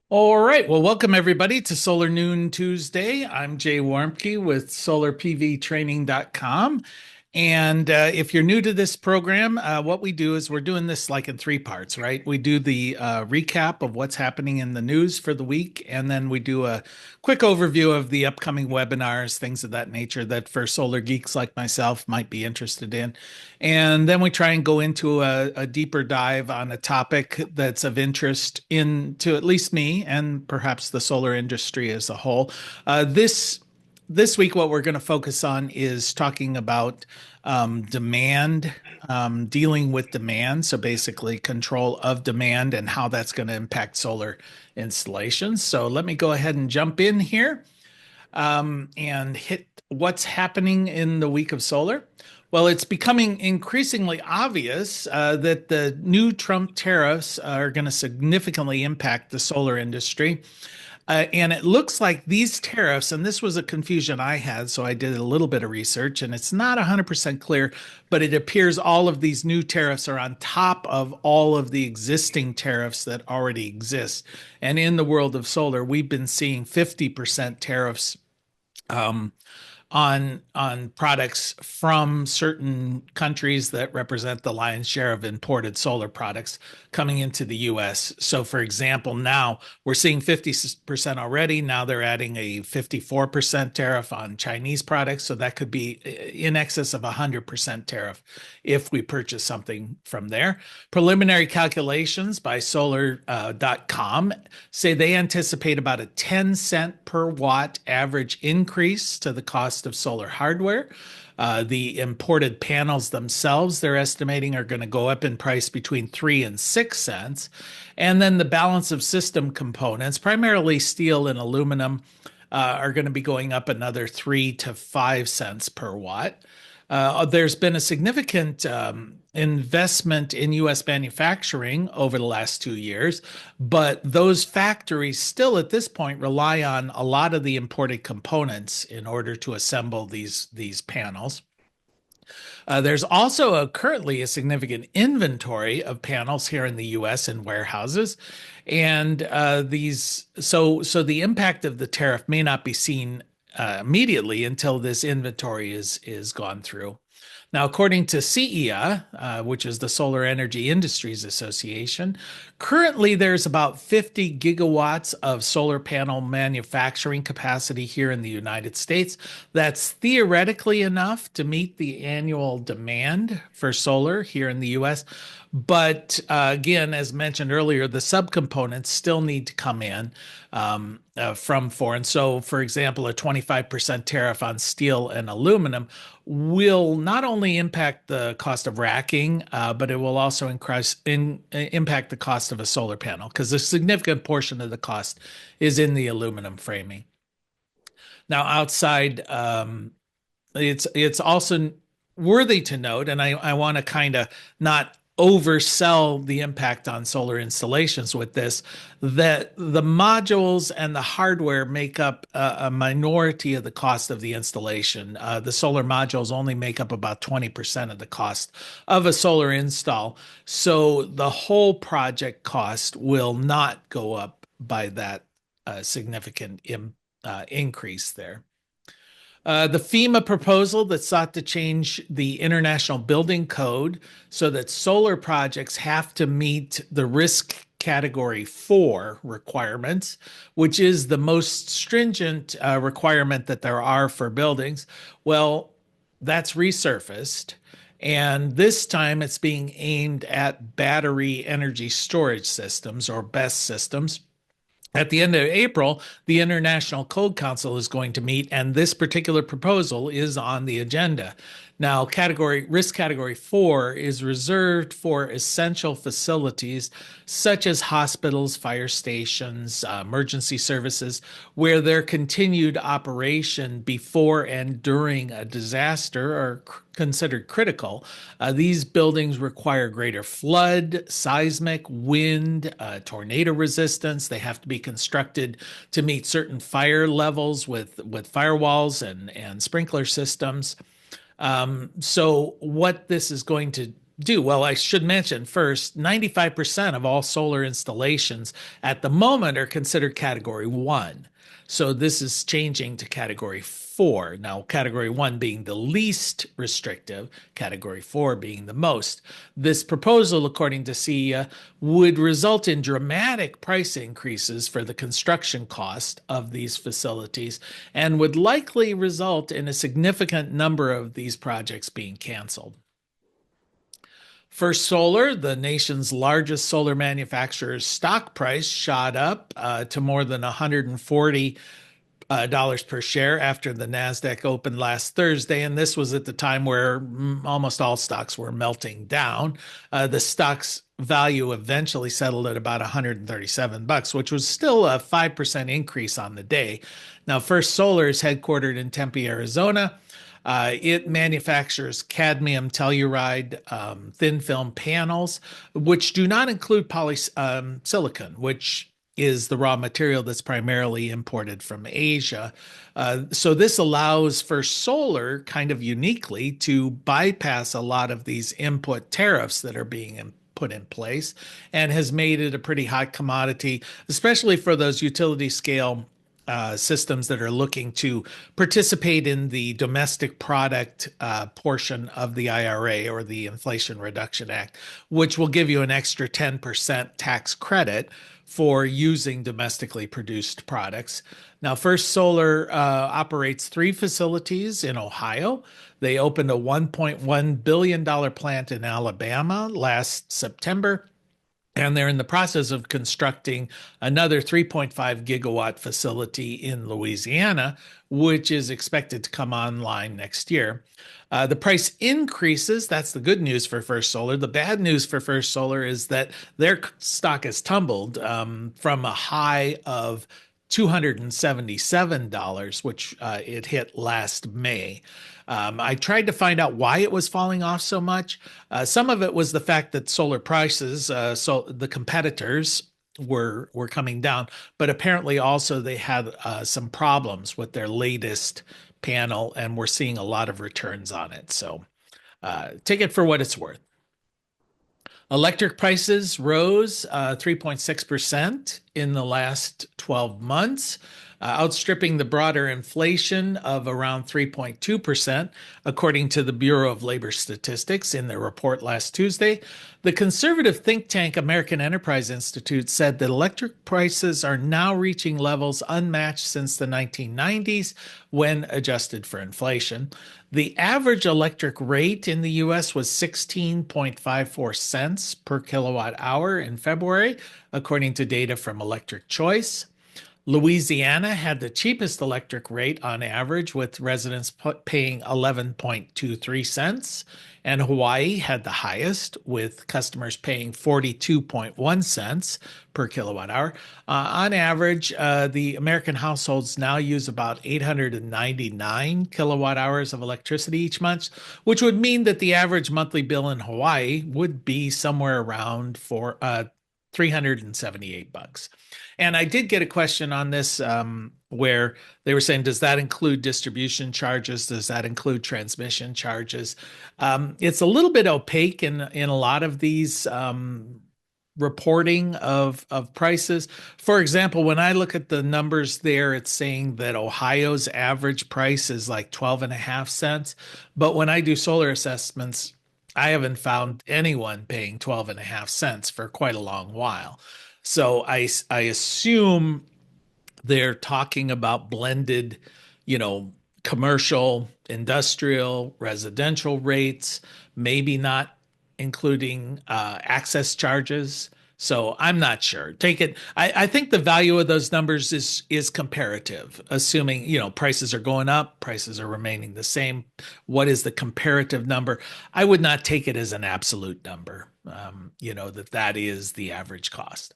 All right. Well, welcome everybody to Solar Noon Tuesday. I'm Jay Warmke with solarpvtraining.com. And if you're new to this program, what we do is we're doing this like in three parts, right? We do the recap of what's happening in the news for the week, and then we do a quick overview of the upcoming webinars, things of that nature that for solar geeks like myself might be interested in. And then we try and go into a deeper dive on a topic that's of interest to at least me and perhaps the solar industry as a whole. This week, what we're going to focus on is talking about demand, dealing with demand. So basically, control of demand and how that's going to impact solar installations. So let me go ahead and jump in here and hit what's happening in the week of solar. Well, it's becoming increasingly obvious that the new Trump tariffs are going to significantly impact the solar industry. And it looks like these tariffs, and this was a confusion I had, so I did a little bit of research, and it's not 100% clear, but it appears all of these new tariffs are on top of all of the existing tariffs that already exist. And in the world of solar, we've been seeing 50% tariffs um, on products from certain countries that represent the lion's share of imported solar products coming into the US. So for example, now we're seeing 50% already. Now they're adding a 54% tariff on Chinese products. So that could be in excess of 100% tariff if we purchase something from there. Preliminary calculations by solar.com say they anticipate about a 10-cent per watt average increase to the cost of solar hardware. The imported panels themselves, they're estimating, are going to go up in price between 3 and 6 cents. And then the balance of system components, primarily steel and aluminum, are going to be going up another 3 to 5 cents per watt. There's been a significant investment in US manufacturing over the last 2 years, but those factories still at this point rely on a lot of the imported components in order to assemble these panels. There's also currently a significant inventory of panels here in the U.S. in warehouses, and so the impact of the tariff may not be seen immediately until this inventory is gone through. Now, according to CEA, which is the Solar Energy Industries Association, currently there's about 50 gigawatts of solar panel manufacturing capacity here in the United States. That's theoretically enough to meet the annual demand for solar here in the US. But again, as mentioned earlier, the subcomponents still need to come in from foreign. So, for example, a 25% tariff on steel and aluminum will not only impact the cost of racking, but it will also impact the cost of a solar panel because a significant portion of the cost is in the aluminum framing. Now, outside, it's also worthy to note, and I want to kind of not oversell the impact on solar installations with this, that the modules and the hardware make up a minority of the cost of the installation. The solar modules only make up about 20% of the cost of a solar install. So the whole project cost will not go up by that significant increase there. The FEMA proposal that sought to change the International Building Code so that solar projects have to meet the risk category 4 requirements, which is the most stringent requirement that there are for buildings. Well, that's resurfaced. And this time it's being aimed at battery energy storage systems or BESS systems. At the end of April, the International Code Council is going to meet, and this particular proposal is on the agenda. Now, risk category 4 is reserved for essential facilities such as hospitals, fire stations, emergency services, where their continued operation before and during a disaster are considered critical. These buildings require greater flood, seismic, wind, tornado resistance. They have to be constructed to meet certain fire levels with firewalls and sprinkler systems. So what this is going to do. Well, I should mention first, 95% of all solar installations at the moment are considered category one. So this is changing to category four. Now, category one being the least restrictive, category four being the most. This proposal, according to CEA, would result in dramatic price increases for the construction cost of these facilities and would likely result in a significant number of these projects being canceled. First Solar, the nation's largest solar manufacturer's stock price shot up to more than $140 per share after the NASDAQ opened last Thursday. And this was at the time where almost all stocks were melting down. The stock's value eventually settled at about 137 bucks, which was still a 5% increase on the day. Now, First Solar is headquartered in Tempe, Arizona. It manufactures cadmium telluride thin film panels, which do not include polysilicon, which is the raw material that's primarily imported from Asia. So this allows First Solar kind of uniquely to bypass a lot of these input tariffs that are being put in place and has made it a pretty hot commodity, especially for those utility scale systems that are looking to participate in the domestic product portion of the IRA or the Inflation Reduction Act, which will give you an extra 10% tax credit for using domestically produced products. Now, First Solar operates 3 facilities in Ohio. They opened a $1.1 billion plant in Alabama last September. And they're in the process of constructing another 3.5 gigawatt facility in Louisiana, which is expected to come online next year. The price increases. That's the good news for First Solar. The bad news for First Solar is that their stock has tumbled from a high of $277, which it hit last May. I tried to find out why it was falling off so much. Some of it was the fact that solar prices, so the competitors were coming down, but apparently also they had some problems with their latest panel, and we're seeing a lot of returns on it. So take it for what it's worth. Electric prices rose 3.6% in the last 12 months, outstripping the broader inflation of around 3.2%, according to the Bureau of Labor Statistics in their report last Tuesday. The conservative think tank American Enterprise Institute said that electric prices are now reaching levels unmatched since the 1990s when adjusted for inflation. The average electric rate in the US was 16.54 cents per kilowatt hour in February, according to data from Electric Choice. Louisiana had the cheapest electric rate on average, with residents paying 11.23 cents, and Hawaii had the highest, with customers paying 42.1 cents per kilowatt hour. On average, the American households now use about 899 kilowatt hours of electricity each month, which would mean that the average monthly bill in Hawaii would be somewhere around 378 bucks. And I did get a question on this where they were saying, does that include distribution charges? Does that include transmission charges? It's a little bit opaque in a lot of these reporting of prices. For example, when I look at the numbers there, it's saying that Ohio's average price is like 12 and a half cents. But when I do solar assessments, I haven't found anyone paying 12 and a half cents for quite a long while. So I assume they're talking about blended, commercial, industrial, residential rates, maybe not including access charges. So I'm not sure. Take it. I think the value of those numbers is comparative, assuming prices are going up, prices are remaining the same. What is the comparative number? I would not take it as an absolute number. That is the average cost.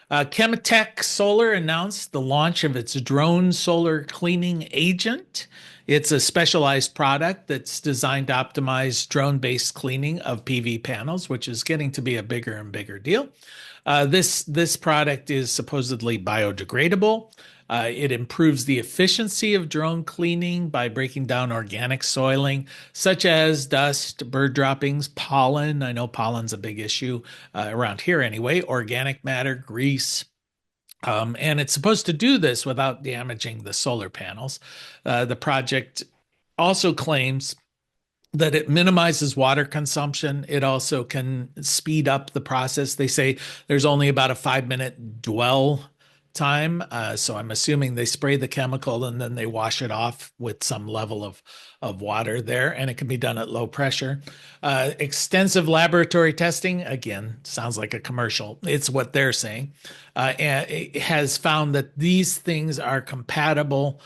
Chemetech Solar announced the launch of its drone solar cleaning agent. It's a specialized product that's designed to optimize drone-based cleaning of PV panels, which is getting to be a bigger and bigger deal. This product is supposedly biodegradable. It improves the efficiency of drone cleaning by breaking down organic soiling, such as dust, bird droppings, pollen. I know pollen's a big issue around here anyway, organic matter, grease. And it's supposed to do this without damaging the solar panels. The project also claims that it minimizes water consumption. It also can speed up the process. They say there's only about a 5 minute dwell time. So I'm assuming they spray the chemical and then they wash it off with some level of water there, and it can be done at low pressure. Extensive laboratory testing, again, sounds like a commercial. It's what they're saying. And it has found that these things are compatible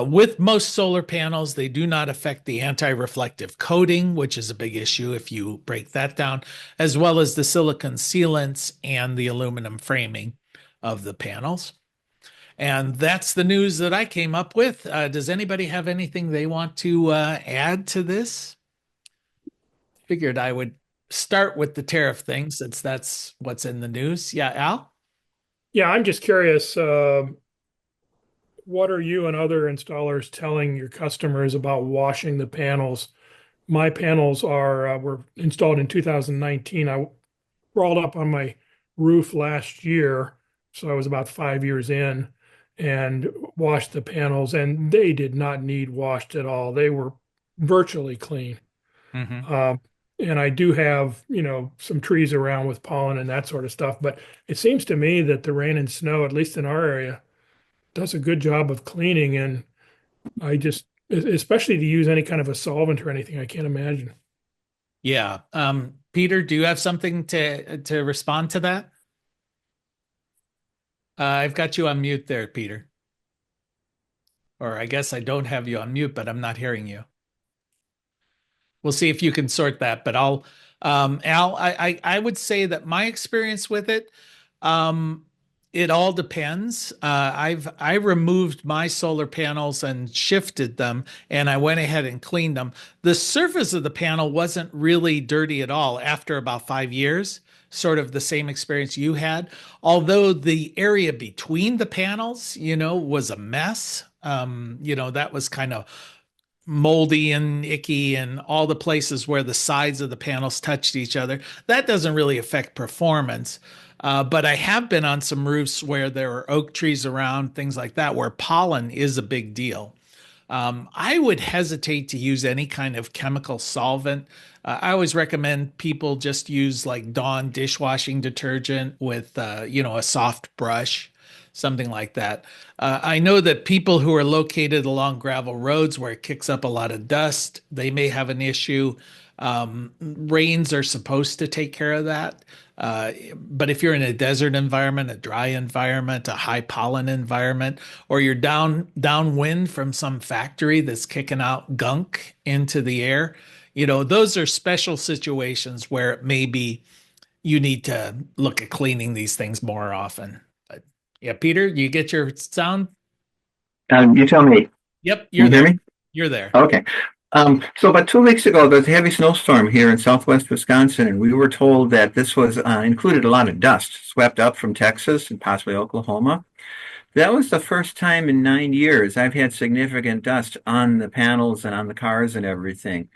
with most solar panels. They do not affect the anti-reflective coating, which is a big issue if you break that down, as well as the silicon sealants and the aluminum framing of the panels. And that's the news that I came up with. Does anybody have anything they want to add to this? Figured I would start with the tariff thing since that's what's in the news. Yeah, Al? Yeah, I'm just curious, what are you and other installers telling your customers about washing the panels? My panels were installed in 2019. I crawled up on my roof last year, so I was about 5 years in, and washed the panels, and they did not need washed at all. They were virtually clean. Mm-hmm. Um, and I do have, some trees around with pollen and that sort of stuff, but it seems to me that the rain and snow, at least in our area, does a good job of cleaning. And I just, especially to use any kind of a solvent or anything, I can't imagine. Yeah. Peter, do you have something to respond to that? I've got you on mute there, Peter. Or I guess I don't have you on mute, but I'm not hearing you. We'll see if you can sort that. But Al, I would say that my experience with it, um, it all depends. I removed my solar panels and shifted them, and I went ahead and cleaned them. The surface of the panel wasn't really dirty at all after about 5 years. Sort of the same experience you had, although the area between the panels, was a mess. That was kind of moldy and icky, and all the places where the sides of the panels touched each other. That doesn't really affect performance. But I have been on some roofs where there are oak trees around, things like that, where pollen is a big deal. I would hesitate to use any kind of chemical solvent. I always recommend people just use like Dawn dishwashing detergent with, a soft brush, something like that. I know that people who are located along gravel roads where it kicks up a lot of dust, they may have an issue. Rains are supposed to take care of that. But if you're in a desert environment, a dry environment, a high pollen environment, or you're downwind from some factory that's kicking out gunk into the air, those are special situations where maybe you need to look at cleaning these things more often. But yeah, Peter, you get your sound? You tell me. Yep, Can you're you hear there. me? You're there. Okay. So about 2 weeks ago, there was a heavy snowstorm here in southwest Wisconsin, and we were told that this was included a lot of dust swept up from Texas and possibly Oklahoma. That was the first time in 9 years I've had significant dust on the panels and on the cars and everything.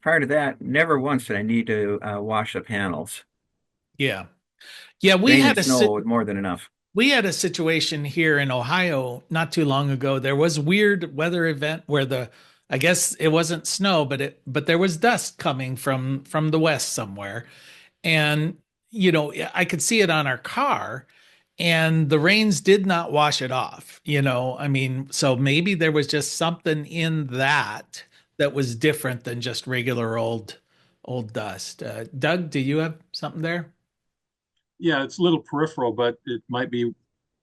Prior to that, never once did I need to wash the panels. Yeah. Yeah, Rain and snow was more than enough. we had a situation here in Ohio not too long ago. There was a weird weather event where I guess it wasn't snow, but there was dust coming from the west somewhere. And I could see it on our car, and the rains did not wash it off. I mean, so maybe there was just something in that was different than just regular old dust. Doug, do you have something there? Yeah, it's a little peripheral, but it might be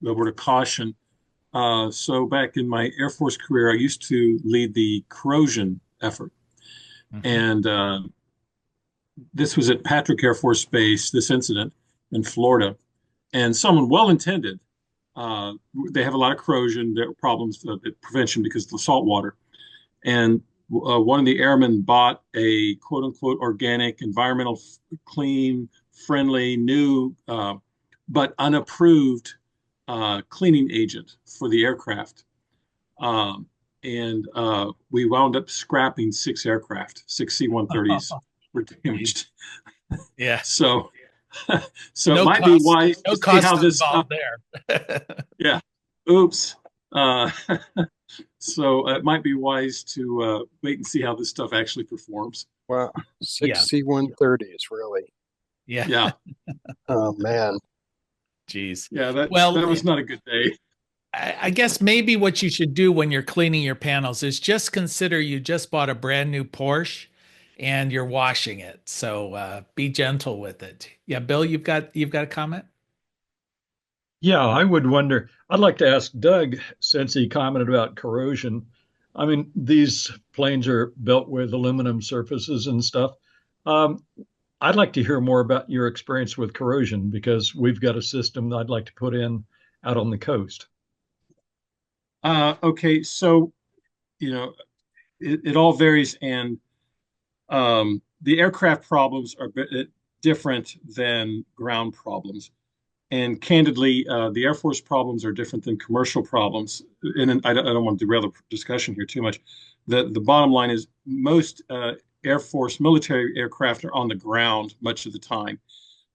a word of caution. So back in my Air Force career, I used to lead the corrosion effort. Mhm. And this was at Patrick Air Force Base, this incident in Florida. And someone well-intended, they have a lot of corrosion, there are problems, prevention because of the salt water. and one of the airmen bought a quote unquote organic, environmental, clean, friendly, new, but unapproved cleaning agent for the aircraft. Um, and we wound up scrapping 6 aircraft, 6 C-130s were damaged. Yeah. So, so it No might be cost, wise no to see how cost this involved there. yeah. Oops. Uh, so it might be wise to wait and see how this stuff actually performs. Wow. Yeah. 6 C-130s, really. Yeah. Yeah. Oh man. Geez. Yeah. That Well, that was not a good day. I guess maybe what you should do when you're cleaning your panels is just consider you just bought a brand new Porsche and you're washing it. So be gentle with it. Yeah, Bill, you've got a comment? Yeah, I would wonder. I'd like to ask Doug, since he commented about corrosion. I mean, these planes are built with aluminum surfaces and stuff. Um, I'd like to hear more about your experience with corrosion because we've got a system that I'd like to put in out on the coast. Okay. So, it all varies, and the aircraft problems are different than ground problems. And candidly, the Air Force problems are different than commercial problems. And I don't want to derail the discussion here too much. The bottom line is most Air Force military aircraft are on the ground much of the time.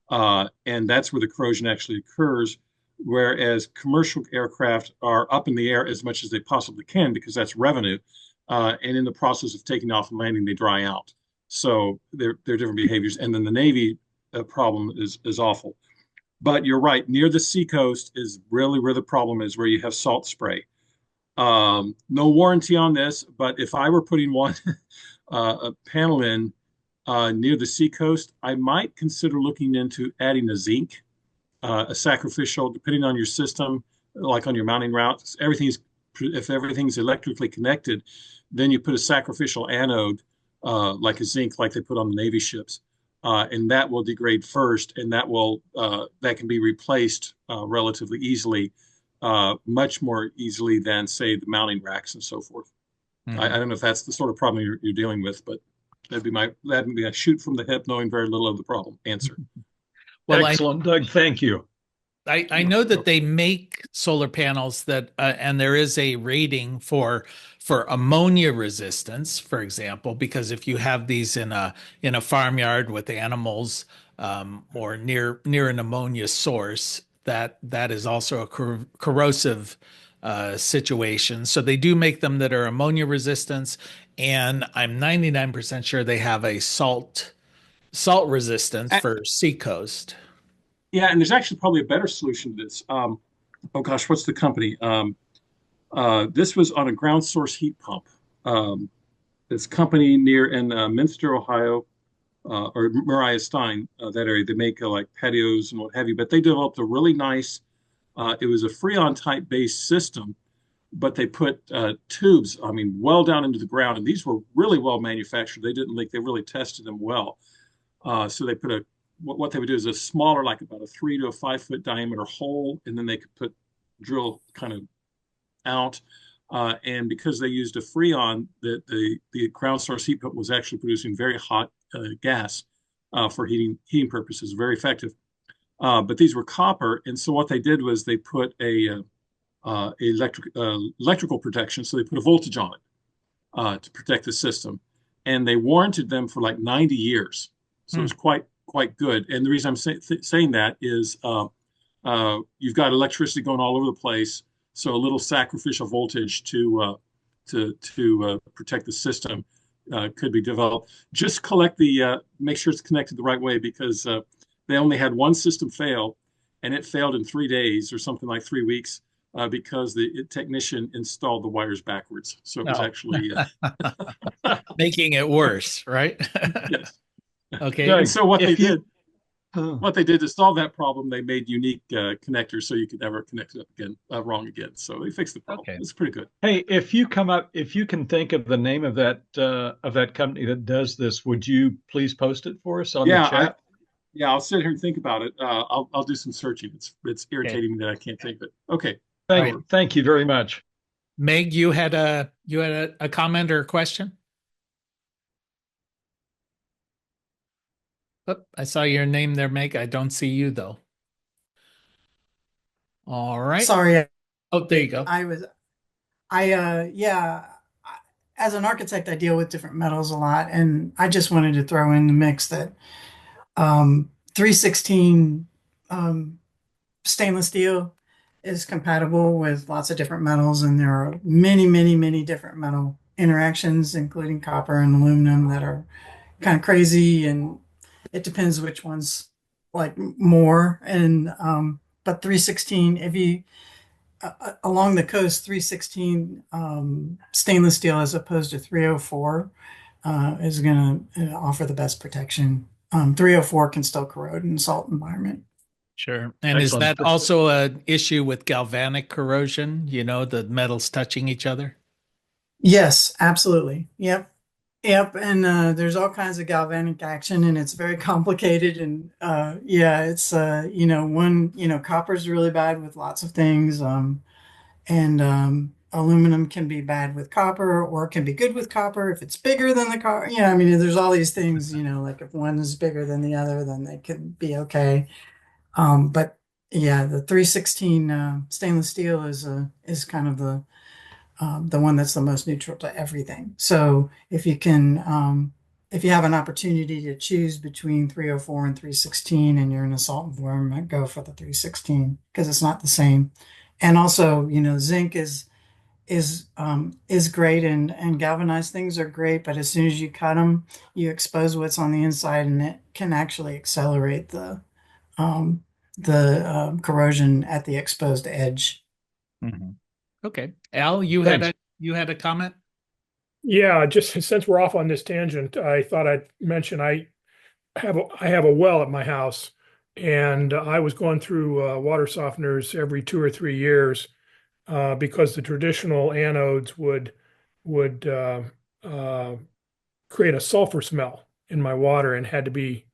And that's where the corrosion actually occurs. Whereas commercial aircraft are up in the air as much as they possibly can because that's revenue. And in the process of taking off and landing, they dry out. So they're different behaviors. And then the Navy problem is awful. But you're right, near the seacoast is really where the problem is, where you have salt spray. No warranty on this, but if I were putting one a panel in near the seacoast, I might consider looking into adding a zinc, a sacrificial, depending on your system, like on your mounting routes. If everything's electrically connected, then you put a sacrificial anode, like a zinc, like they put on the Navy ships, and that will degrade first, and that can be replaced relatively easily, much more easily than say the mounting racks and so forth. I don't know if that's the sort of problem you're dealing with, but that'd be a shoot from the hip, knowing very little of the problem answer. Well, Excellent, Doug. Thank you. I know that they make solar panels that and there is a rating for ammonia resistance, for example, because if you have these in a farmyard with animals or near an ammonia source, that is also a corrosive situation. So they do make them that are ammonia resistance, and I'm 99% sure they have a salt resistance for seacoast. Yeah, and there's actually probably a better solution to this. Oh gosh, what's the company? This was on a ground source heat pump. Um, this company near in Minster, Ohio, or Mariah Stein, that area, they make like patios and what have you. But they developed a really nice. It was a Freon type based system, but they put tubes, I mean, well down into the ground, and these were really well manufactured. They didn't leak. They really tested them well. So they put what they would do is a smaller, like about a 3 to 5 foot diameter hole, and then they could drill kind of out. And because they used a freon, the ground source heat pump was actually producing very hot gas for heating purposes, very effective. But these were copper, and so what they did was they put electrical protection. So they put a voltage on it to protect the system, and they warranted them for like 90 years. So it was quite good. And the reason I'm saying that is you've got electricity going all over the place, so a little sacrificial voltage to protect the system could be developed. Just make sure it's connected the right way, because they only had one system fail, and it failed in 3 days or something like 3 weeks because the technician installed the wires backwards. So it was actually making it worse, right? yes. Okay. Doug, And so what they did to solve that problem, they made unique connectors so you could never connect it up again, wrong again. So they fixed the problem. Okay. It's pretty good. Hey, if you can think of the name of that company that does this, would you please post it for us on the chat? I'll sit here and think about it. I'll do some searching. It's irritating me that I can't think of it. Okay. Thank you very much. Meg, you had You had a comment or a question? Oh, I saw your name there, Meg. I don't see you though. All right. Sorry, Oh, there you go. I was, yeah, as an architect, I deal with different metals a lot, and I just wanted to throw in the mix that 316 um, stainless steel is compatible with lots of different metals, and there are many, many, many different metal interactions, including copper and aluminum, that are kind of crazy, and it depends which one's like more. And but 316, if you along the coast, 316 stainless steel as opposed to 304 is going to offer the best protection. 304 can still corrode in a salt environment. Sure. And is Excellent. that also an issue with galvanic corrosion? You know, the metals touching each other? Yes, absolutely. Yep. Yep. And there's all kinds of galvanic action, and it's very complicated. And yeah, it's, copper's really bad with lots of things. And aluminum can be bad with copper or can be good with copper if it's bigger than the copper. Yeah, I mean, there's all these things, like if one is bigger than the other, then they can be okay. But yeah, the 316 stainless steel is kind of the one that's the most neutral to everything. So if you have an opportunity to choose between 304 and 316 and you're in a salt environment, go for the 316 because it's not the same. And also, zinc is great, and galvanized things are great, but as soon as you cut them, you expose what's on the inside, and it can actually accelerate um, the corrosion at the exposed edge. Mhm. Okay. Al, Thanks. you had a comment? Yeah, just since we're off on this tangent, I thought I'd mention I have a well at my house, and I was going through water softeners every 2 or 3 years because the traditional anodes would uh, create a sulfur smell in my water and had to be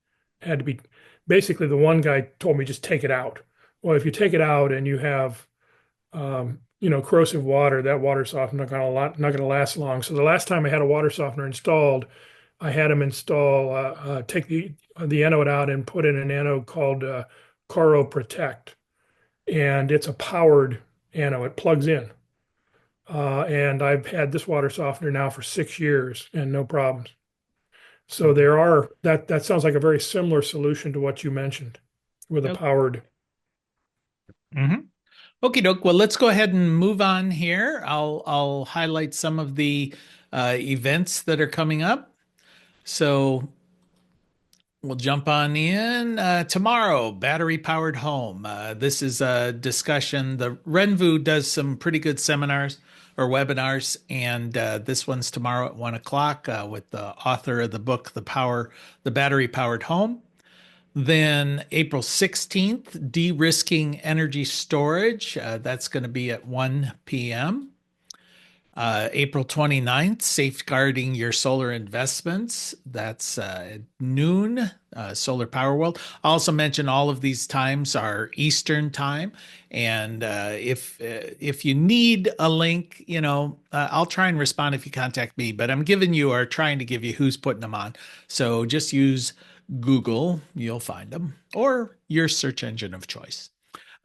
basically the one guy told me just take it out. Well, if you take it out and you have corrosive water, that water softener not gonna last long. So the last time I had a water softener installed, I had them take the anode out and put in an anode called Caro Protect, and it's a powered anode. It plugs in, and I've had this water softener now for 6 years and no problems. So that sounds like a very similar solution to what you mentioned with a Nope. powered. Mm-hmm. Okie doke. Well, let's go ahead and move on here. I'll highlight some of the events that are coming up. So we'll jump on in tomorrow. Battery powered home. This is a discussion. The Renvu does some pretty good seminars or webinars, and this one's tomorrow at 1 o'clock with the author of the book, The Battery Powered Home. Then April 16th, de-risking energy storage. That's going to be at 1 p.m. April 29th, safeguarding your solar investments. That's at noon, Solar Power World. I also mention all of these times are Eastern time. And if you need a link, I'll try and respond if you contact me, but I'm giving you or trying to give you who's putting them on. So just use Google, you'll find them, or your search engine of choice.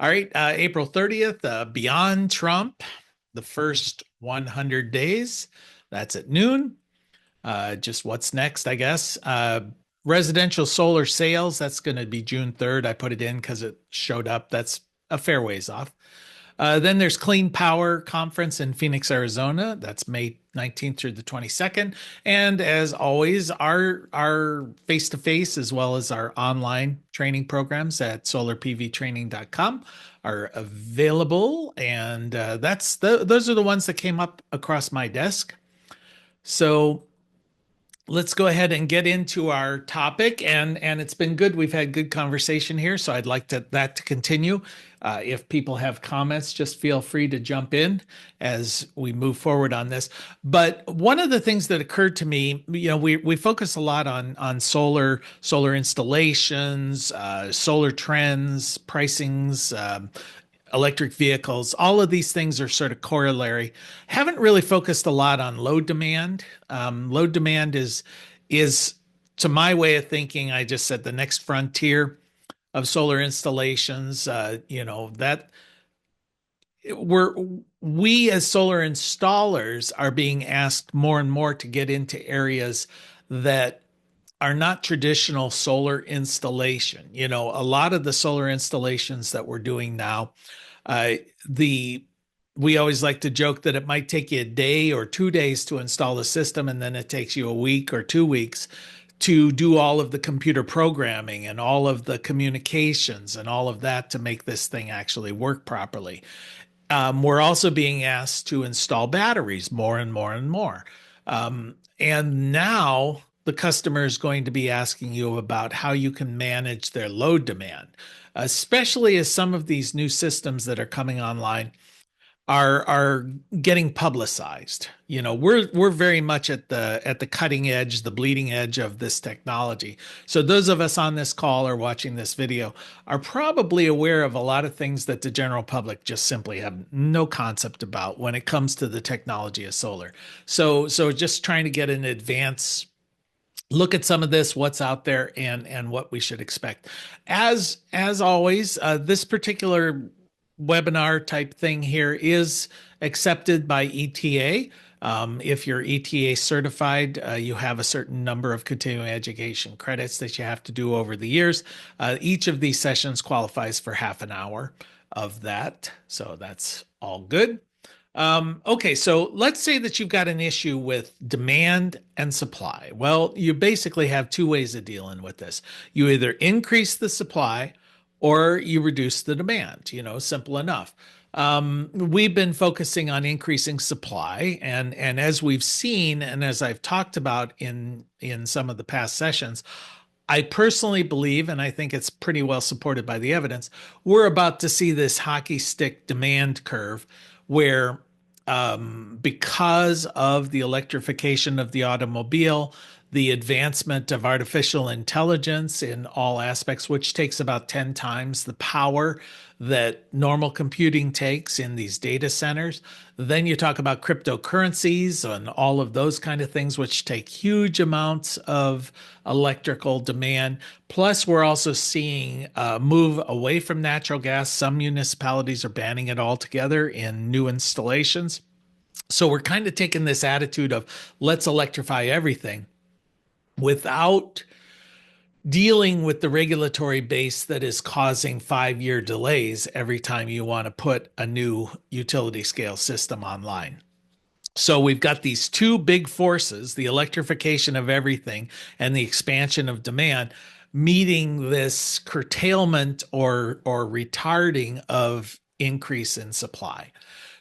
All right, April 30th, Beyond Trump, the first 100 days. That's at noon. Just what's next, I guess. Residential solar sales, that's going to be June 3rd. I put it in because it showed up. That's a fair ways off. Then there's Clean Power Conference in Phoenix, Arizona. That's May 19th through the 22nd. And as always, our face-to-face as well as our online training programs at solarpvtraining.com are available. And those are the ones that came up across my desk. So let's go ahead and get into our topic. And it's been good. We've had good conversation here. So I'd like that to continue. If people have comments, just feel free to jump in as we move forward on this. But one of the things that occurred to me, we focus a lot on solar installations, solar trends, pricings, electric vehicles. All of these things are sort of corollary. Haven't really focused a lot on load demand. Load demand is to my way of thinking, I just said the next frontier of solar installations. That we're we as solar installers are being asked more and more to get into areas that are not traditional solar installation. A lot of the solar installations that we're doing now, uh, the we always like to joke that it might take you a day or 2 days to install the system, and then it takes you a week or 2 weeks to do all of the computer programming and all of the communications and all of that to make this thing actually work properly. We're also being asked to install batteries more and more and more. And now the customer is going to be asking you about how you can manage their load demand, especially as some of these new systems that are coming online are getting publicized. We're very much at the cutting edge, the bleeding edge of this technology. So those of us on this call or watching this video are probably aware of a lot of things that the general public just simply have no concept about when it comes to the technology of solar. So just trying to get an advance look at some of this, what's out there, and what we should expect. As always, this particular webinar type thing here is accepted by ETA. If you're ETA certified, you have a certain number of continuing education credits that you have to do over the years. Each of these sessions qualifies for half an hour of that, so that's all good. Okay, so let's say that you've got an issue with demand and supply. Well, you basically have two ways of dealing with this. You either increase the supply or you reduce the demand, simple enough. We've been focusing on increasing supply, and as we've seen, and as I've talked about in some of the past sessions, I personally believe, and I think it's pretty well supported by the evidence, we're about to see this hockey stick demand curve where because of the electrification of the automobile, the advancement of artificial intelligence in all aspects, which takes about 10 times the power that normal computing takes in these data centers. Then you talk about cryptocurrencies and all of those kind of things, which take huge amounts of electrical demand. Plus, we're also seeing a move away from natural gas. Some municipalities are banning it altogether in new installations. So we're kind of taking this attitude of let's electrify everything without dealing with the regulatory base that is causing 5-year delays every time you want to put a new utility scale system online. So we've got these two big forces, the electrification of everything and the expansion of demand, meeting this curtailment or retarding of increase in supply.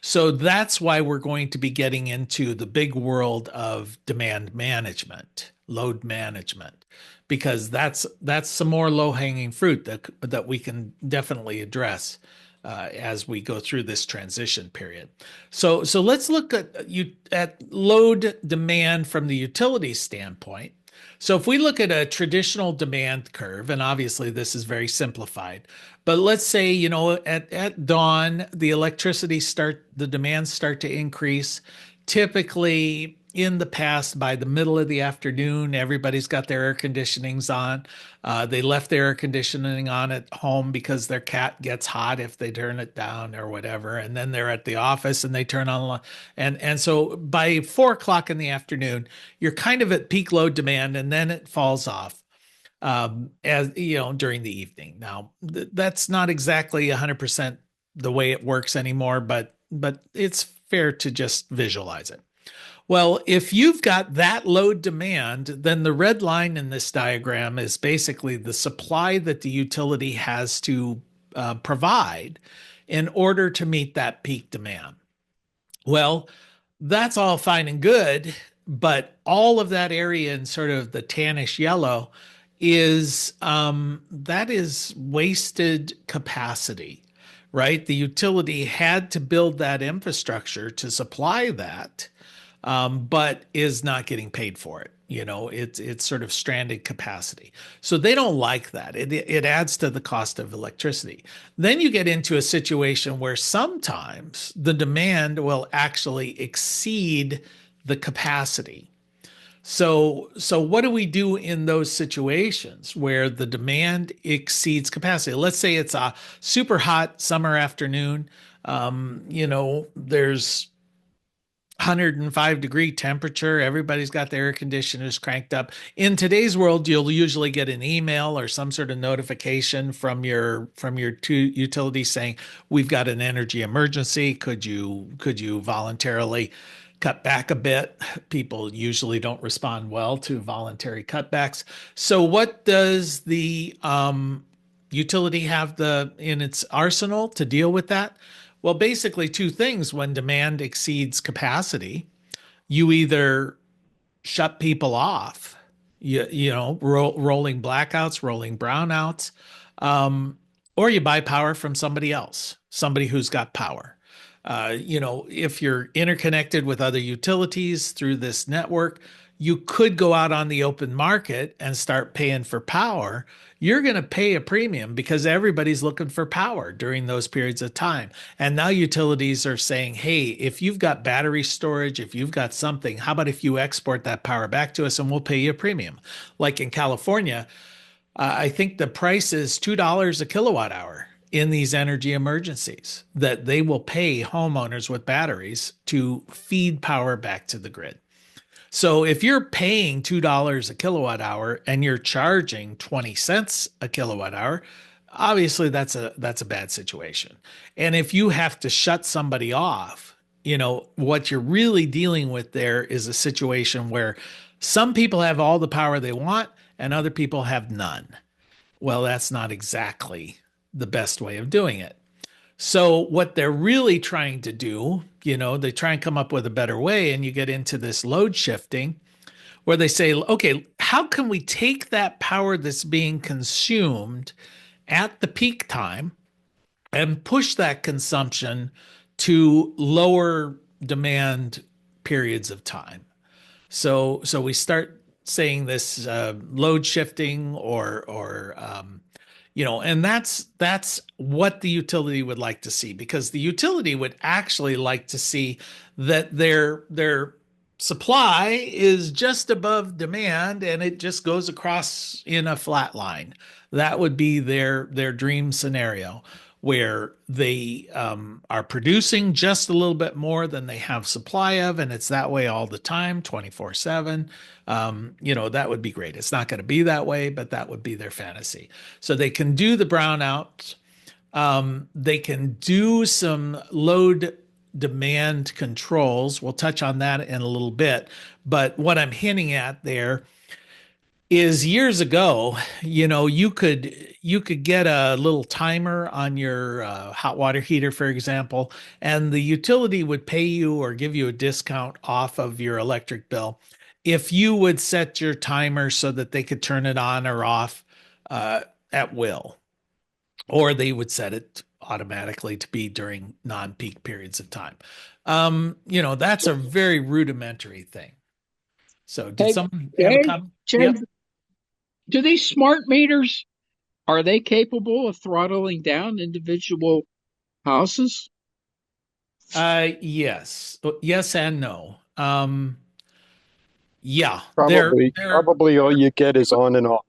So that's why we're going to be getting into the big world of demand management, load management, because that's some more low-hanging fruit that we can definitely address as we go through this transition period. So let's look at load demand from the utility standpoint. So if we look at a traditional demand curve, and obviously this is very simplified, but let's say, at dawn, the demands start to increase. Typically in the past, by the middle of the afternoon, everybody's got their air conditionings on. They left their air conditioning on at home because their cat gets hot if they turn it down or whatever. And then they're at the office and they turn on, and so by 4 o'clock in the afternoon, you're kind of at peak load demand, and then it falls off during the evening. Now, that's not exactly 100% the way it works anymore, but it's fair to just visualize it. Well, if you've got that load demand, then the red line in this diagram is basically the supply that the utility has to provide in order to meet that peak demand. Well, that's all fine and good, but all of that area in sort of the tannish yellow is that is wasted capacity, right? The utility had to build that infrastructure to supply that, but is not getting paid for it. It's sort of stranded capacity. So they don't like that. It adds to the cost of electricity. Then you get into a situation where sometimes the demand will actually exceed the capacity. So what do we do in those situations where the demand exceeds capacity? Let's say it's a super hot summer afternoon. There's 105-degree temperature. Everybody's got their air conditioners cranked up. In today's world, you'll usually get an email or some sort of notification from your two utilities saying, "We've got an energy emergency. Could you voluntarily cut back a bit?" People usually don't respond well to voluntary cutbacks. So what does the utility have in its arsenal to deal with that? Well, basically two things. When demand exceeds capacity, you either shut people off, rolling blackouts, rolling brownouts, or you buy power from somebody else, somebody who's got power. If you're interconnected with other utilities through this network, you could go out on the open market and start paying for power. You're going to pay a premium because everybody's looking for power during those periods of time. And now utilities are saying, hey, if you've got battery storage, if you've got something, how about if you export that power back to us and we'll pay you a premium? Like in California, I think the price is $2 a kilowatt hour in these energy emergencies that they will pay homeowners with batteries to feed power back to the grid. So if you're paying $2 a kilowatt hour and you're charging 20 cents a kilowatt hour, obviously that's a bad situation. And if you have to shut somebody off, what you're really dealing with there is a situation where some people have all the power they want and other people have none. Well, that's not exactly the best way of doing it. So what they're really trying to do, they try and come up with a better way, and you get into this load shifting where they say, okay, how can we take that power that's being consumed at the peak time and push that consumption to lower demand periods of time? So we start saying this load shifting and that's what the utility would like to see, because the utility would actually like to see that their supply is just above demand and it just goes across in a flat line. That would be their dream scenario, where they are producing just a little bit more than they have supply of, and it's that way all the time, 24/7. That would be great. It's not going to be that way, but that would be their fantasy. So they can do the brownouts. They can do some load demand controls. We'll touch on that in a little bit. But what I'm hinting at there is, years ago, you could get a little timer on your hot water heater, for example, and the utility would pay you or give you a discount off of your electric bill if you would set your timer so that they could turn it on or off at will, or they would set it automatically to be during non-peak periods of time. That's a very rudimentary thing. So did someone have a comment? Jim, Yep. do these smart meters, are they capable of throttling down individual houses? Yes. Yes and no. Yeah, Probably all you get is on and off.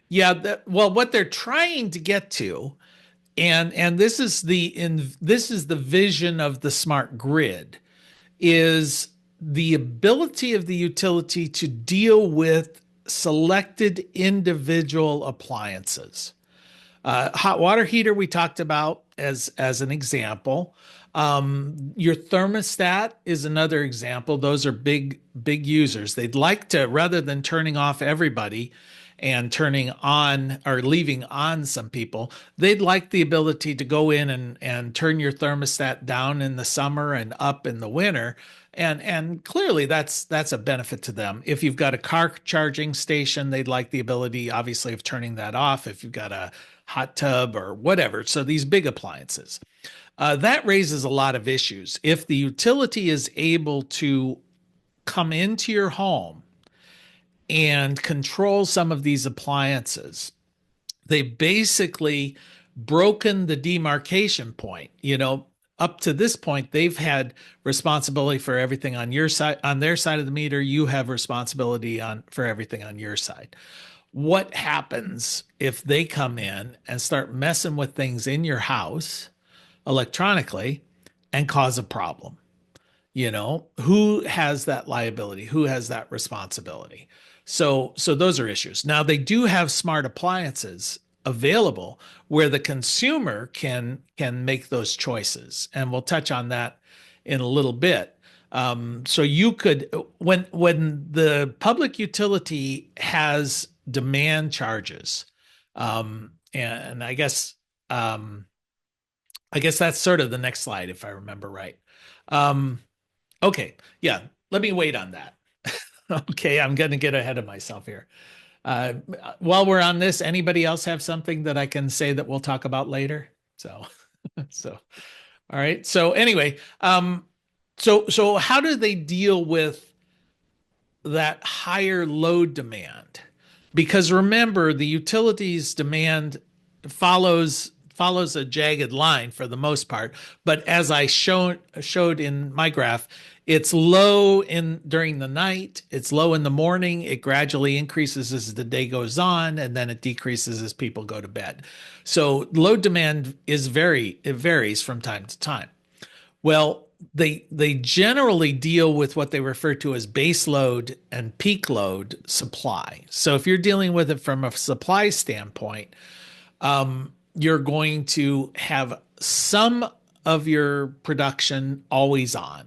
yeah. Well, what they're trying to get to, and this is the vision of the smart grid, is the ability of the utility to deal with selected individual appliances. Hot water heater we talked about as an example. Your thermostat is another example. Those are big users. They'd like to, rather than turning off everybody and turning on or leaving on some people, they'd like the ability to go in and turn your thermostat down in the summer and up in the winter. And clearly that's a benefit to them. If you've got a car charging station, they'd like the ability, obviously, of turning that off. If you've got a hot tub or whatever. So these big appliances. That raises a lot of issues. If the utility is able to come into your home and control some of these appliances. They've basically broken the demarcation point. Up to this point, they've had responsibility for everything on your side, on their side of the meter. You have responsibility for everything on your side. What happens if they come in and start messing with things in your house electronically and cause a problem? Who has that liability? Who has that responsibility? So those are issues. Now they do have smart appliances available where the consumer can make those choices, and we'll touch on that in a little bit. So you could, when the public utility has demand charges, and I guess that's sort of the next slide if I remember right. Um, Okay. Yeah. Let me wait on that. Okay. I'm going to get ahead of myself here. Uh, while we're on this, anybody else have something that I can say that we'll talk about later? So, so, all right. So anyway, so how do they deal with that higher load demand? Because remember, the utilities demand follows a jagged line for the most part, but as I showed in my graph, it's low in during the night, it's low in the morning, it gradually increases as the day goes on, and then it decreases as people go to bed. So load demand it varies from time to time. Well, they generally deal with what they refer to as base load and peak load supply. So if you're dealing with it from a supply standpoint, you're going to have some of your production always on.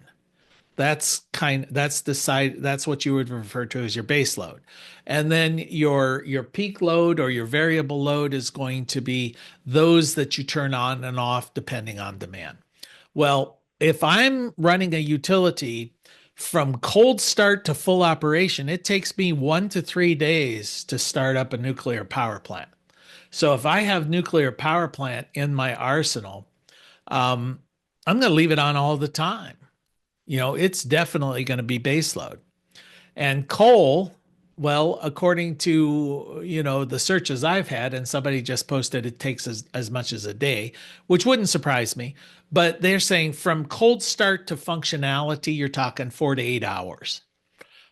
That's the side, that's what you would refer to as your base load. And then your peak load or your variable load is going to be those that you turn on and off depending on demand. Well, if I'm running a utility from cold start to full operation, it takes me 1 to 3 days to start up a nuclear power plant. So if I have nuclear power plant in my arsenal, I'm going to leave it on all the time. It's definitely going to be baseload. And coal, well, according to, the searches I've had, and somebody just posted it takes as much as a day, which wouldn't surprise me. But they're saying from cold start to functionality, you're talking 4 to 8 hours.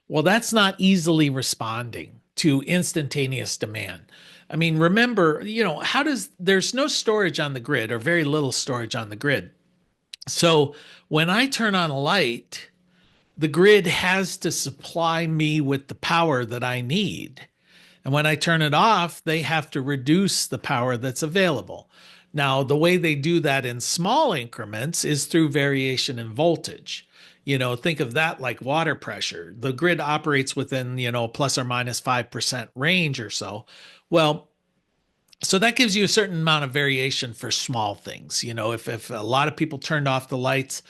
Well, that's not easily responding to instantaneous demand. I mean, remember, there's no storage on the grid or very little storage on the grid. So when I turn on a light, the grid has to supply me with the power that I need. And when I turn it off, they have to reduce the power that's available. Now, the way they do that in small increments is through variation in voltage. Think of that like water pressure. The grid operates within, plus or minus 5% range or so. Well, so that gives you a certain amount of variation for small things. If a lot of people turned off the lights,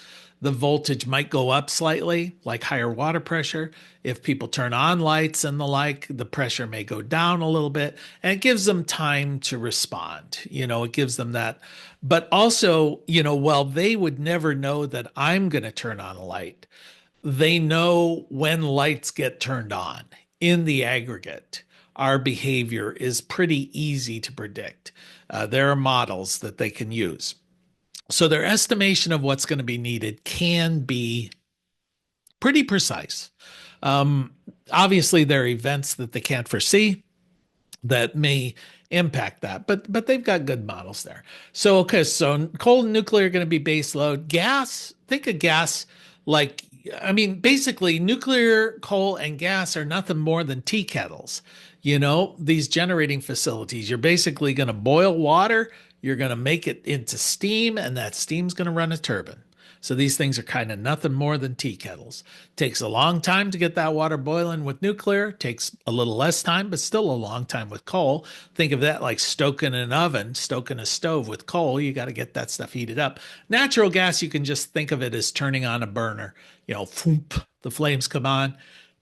the voltage might go up slightly, like higher water pressure. If people turn on lights and the like, the pressure may go down a little bit, and it gives them time to respond. It gives them that. But also, while they would never know that I'm going to turn on a light, they know when lights get turned on in the aggregate. Our behavior is pretty easy to predict. There are models that they can use. So their estimation of what's going to be needed can be pretty precise. Obviously, there are events that they can't foresee that may impact that, but they've got good models there. So coal and nuclear are going to be base load. Gas, think of gas like, basically nuclear, coal, and gas are nothing more than tea kettles. These generating facilities, you're basically going to boil water, you're going to make it into steam, and that steam's going to run a turbine. So these things are kind of nothing more than tea kettles. Takes a long time to get that water boiling with nuclear, takes a little less time, but still a long time with coal. Think of that like stoking an oven, stoking a stove with coal. You got to get that stuff heated up. Natural gas, you can just think of it as turning on a burner. Foomp, the flames come on,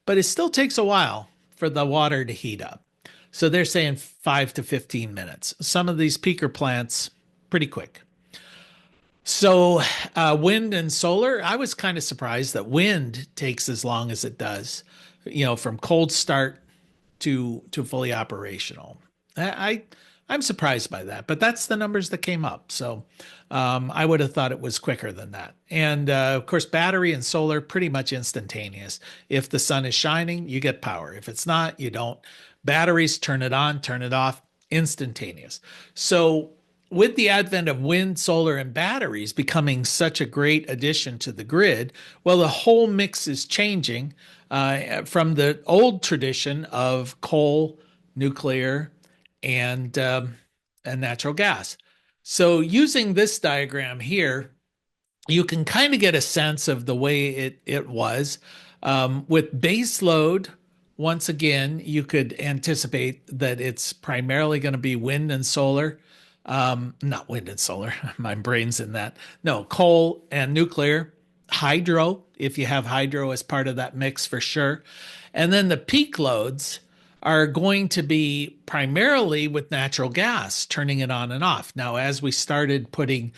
but it still takes a while for the water to heat up. So they're saying 5 to 15 minutes. Some of these peaker plants, pretty quick. So wind and solar, I was kind of surprised that wind takes as long as it does, from cold start to fully operational. I I'm surprised by that, but that's the numbers that came up. So I would have thought it was quicker than that. And of course, battery and solar pretty much instantaneous. If the sun is shining, you get power. If it's not, you don't. Batteries, turn it on, turn it off, instantaneous. So with the advent of wind, solar, and batteries becoming such a great addition to the grid, well, the whole mix is changing from the old tradition of coal, nuclear, and natural gas. So using this diagram here, you can kind of get a sense of the way it was. With base load, once again, you could anticipate that it's primarily going to be wind and solar. Not wind and solar, my brain's in that. No, coal and nuclear, hydro, if you have hydro as part of that mix for sure. And then the peak loads are going to be primarily with natural gas, turning it on and off. Now, as we started putting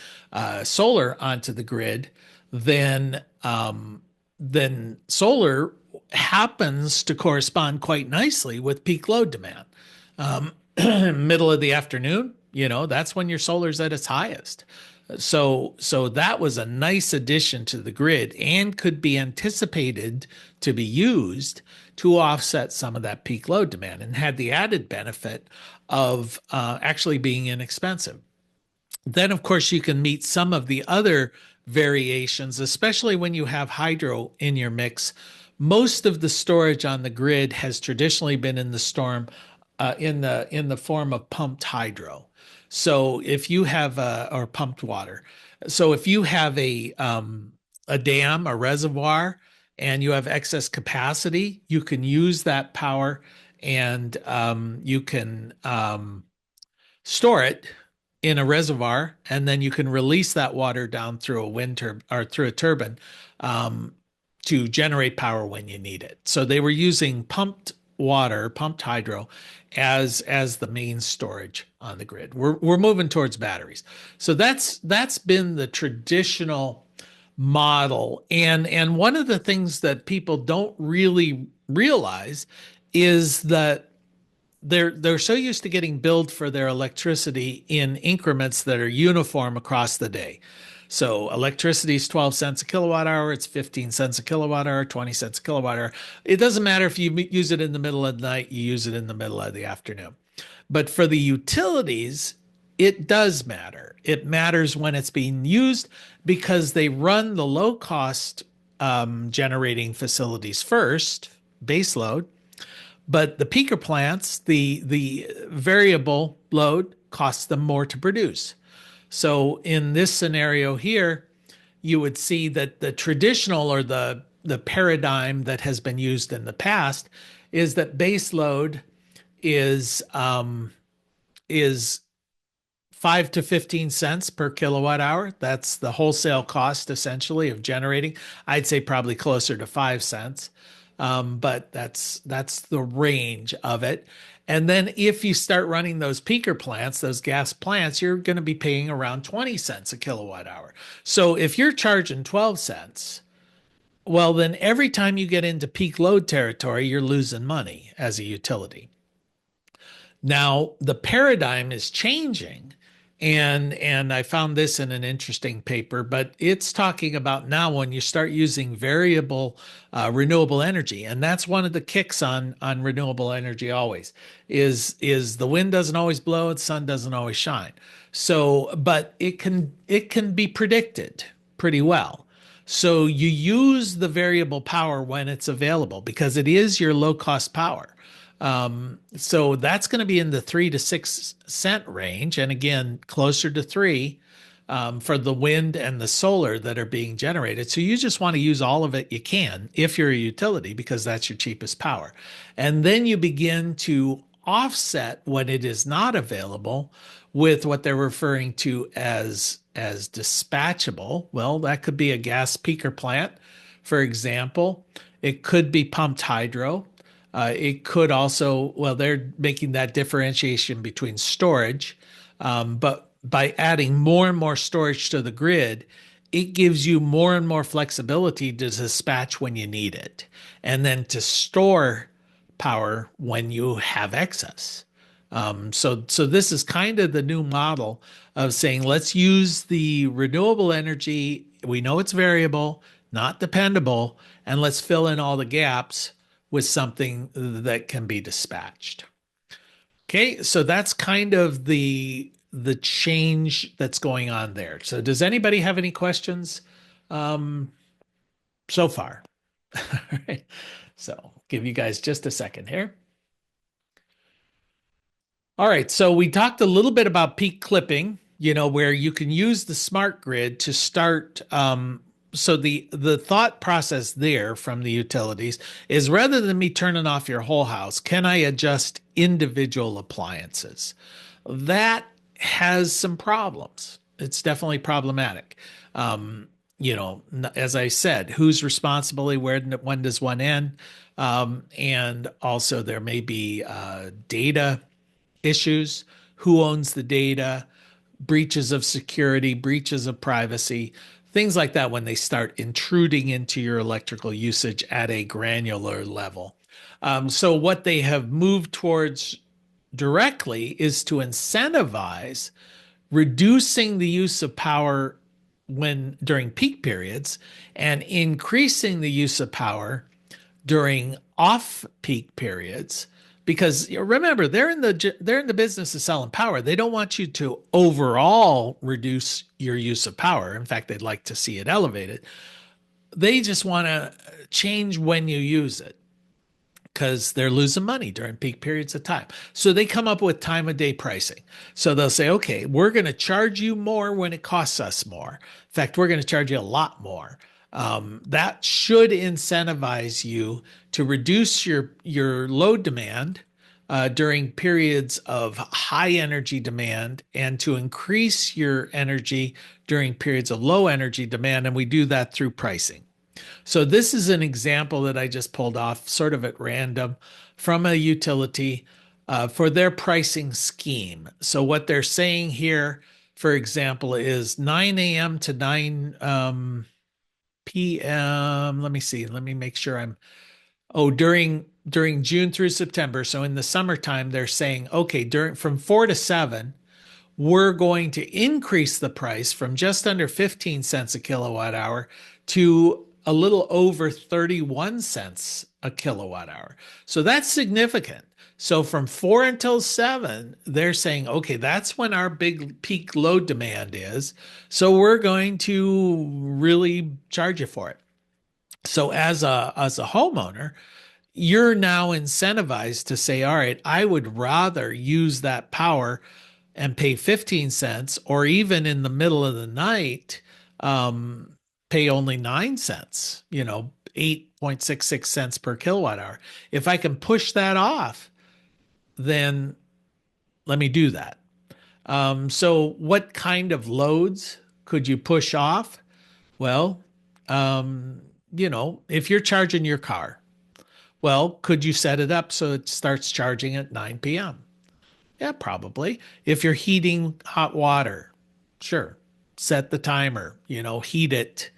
solar onto the grid, then solar happens to correspond quite nicely with peak load demand. Middle of the afternoon, that's when your solar's at its highest. So that was a nice addition to the grid and could be anticipated to be used to offset some of that peak load demand and had the added benefit of actually being inexpensive. Then, of course, you can meet some of the other variations, especially when you have hydro in your mix. Most of the storage on the grid has traditionally been in the storm in the form of pumped hydro. So if you have or pumped water, so if you have a dam, a reservoir, and you have excess capacity, you can use that power and you can store it in a reservoir, and then you can release that water down through a wind turbine or through a turbine to generate power when you need it. So they were using pumped water, pumped hydro, as the main storage on the grid. We're moving towards batteries. So that's been the traditional model. And one of the things that people don't really realize is that they're so used to getting billed for their electricity in increments that are uniform across the day. So electricity is 12 cents a kilowatt hour, it's 15 cents a kilowatt hour, 20 cents a kilowatt hour. It doesn't matter if you use it in the middle of the night, you use it in the middle of the afternoon. But for the utilities, it does matter. It matters when it's being used because they run the low cost generating facilities first, base load. But the peaker plants, the variable load costs them more to produce. So in this scenario here, you would see that the traditional or the paradigm that has been used in the past is that base load is 5 to 15 cents per kilowatt hour. That's the wholesale cost essentially of generating. I'd say probably closer to 5 cents. But that's the range of it. And then if you start running those peaker plants, those gas plants, you're going to be paying around 20 cents a kilowatt hour. So if you're charging 12 cents, well, then every time you get into peak load territory, you're losing money as a utility. Now, the paradigm is changing. And I found this in an interesting paper, but it's talking about now when you start using variable renewable energy, and that's one of the kicks on renewable energy always is the wind doesn't always blow, the sun doesn't always shine. So, but it can be predicted pretty well. So you use the variable power when it's available because it is your low cost power. So that's going to be in the 3 to 6 cent range. And again, closer to 3 for the wind and the solar that are being generated. So you just want to use all of it you can if you're a utility because that's your cheapest power. And then you begin to offset when it is not available with what they're referring to as dispatchable. Well, that could be a gas peaker plant, for example. It could be pumped hydro. It could also, well, they're making that differentiation between storage, but by adding more and more storage to the grid, it gives you more and more flexibility to dispatch when you need it. And then to store power when you have excess. So this is kind of the new model of saying, let's use the renewable energy. We know it's variable, not dependable, and let's fill in all the gaps with something that can be dispatched. Okay, so that's kind of the change that's going on there. So does anybody have any questions so far? All right. So give you guys just a second here. All right, so we talked a little bit about peak clipping, where you can use the smart grid to start. So the thought process there from the utilities is, rather than me turning off your whole house, can I adjust individual appliances? That has some problems. It's definitely problematic. As I said, who's responsible? When does one end? And also there may be data issues. Who owns the data? Breaches of security, breaches of privacy, things like that when they start intruding into your electrical usage at a granular level. So what they have moved towards directly is to incentivize reducing the use of power during peak periods and increasing the use of power during off-peak periods. Because remember, they're in the business of selling power. They don't want you to overall reduce your use of power. In fact, they'd like to see it elevated. They just want to change when you use it, because they're losing money during peak periods of time. So they come up with time of day pricing. So they'll say, okay, we're going to charge you more when it costs us more. In fact, we're going to charge you a lot more. That should incentivize you to reduce your load demand during periods of high energy demand, and to increase your energy during periods of low energy demand. And we do that through pricing. So this is an example that I just pulled off sort of at random from a utility for their pricing scheme. So what they're saying here, for example, is 9 a.m. to 9 p.m. Let me see. Let me make sure during June through September. So in the summertime, they're saying, okay, from 4 to 7, we're going to increase the price from just under 15 cents a kilowatt hour to a little over 31 cents a kilowatt hour. So that's significant. So from 4 until 7, they're saying, okay, that's when our big peak load demand is. So we're going to really charge you for it. So as a homeowner, you're now incentivized to say, all right, I would rather use that power and pay 15 cents, or even in the middle of the night, pay only 9 cents, 8.66 cents per kilowatt hour. If I can push that off, then let me do that. So what kind of loads could you push off? Well, if you're charging your car, well, could you set it up so it starts charging at 9 p.m.? Yeah, probably. If you're heating hot water, sure. Set the timer, heat it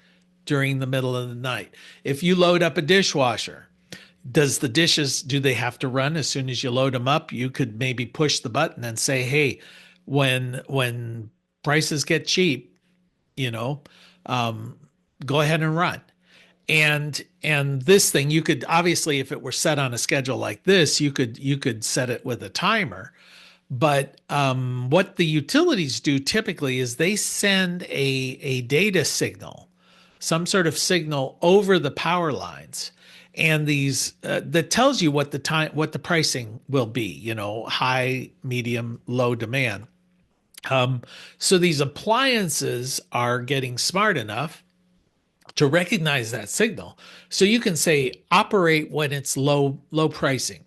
during the middle of the night. If you load up a dishwasher, do they have to run as soon as you load them up? You could maybe push the button and say, hey, when prices get cheap, go ahead and run. And this thing, you could obviously, if it were set on a schedule like this, you could set it with a timer. But what the utilities do typically is they send a data signal, some sort of signal over the power lines, and these that tells you what the pricing will be, high, medium, low demand. So these appliances are getting smart enough to recognize that signal. So you can say operate when it's low pricing,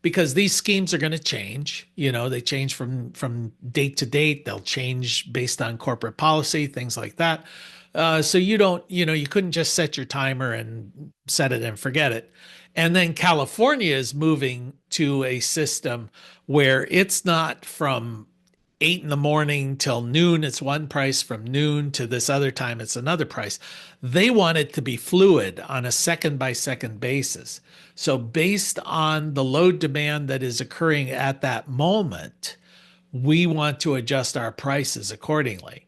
because these schemes are going to change. They change from date to date. They'll change based on corporate policy, things like that. So you couldn't just set your timer and set it and forget it. And then California is moving to a system where it's not from 8 in the morning till noon, it's one price. From noon to this other time, it's another price. They want it to be fluid on a second by second basis. So, based on the load demand that is occurring at that moment, we want to adjust our prices accordingly.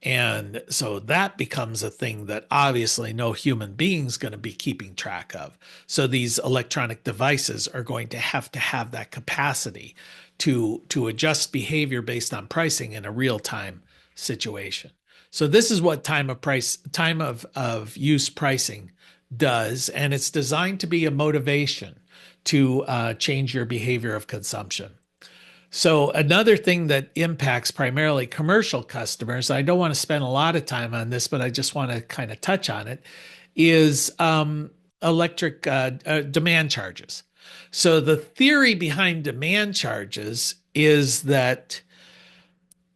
And so that becomes a thing that obviously no human being's going to be keeping track of. So these electronic devices are going to have that capacity to adjust behavior based on pricing in a real-time situation. So this is what time of use pricing does, and it's designed to be a motivation to change your behavior of consumption. So another thing that impacts primarily commercial customers, I don't want to spend a lot of time on this, but I just want to kind of touch on it, is electric demand charges. So the theory behind demand charges is that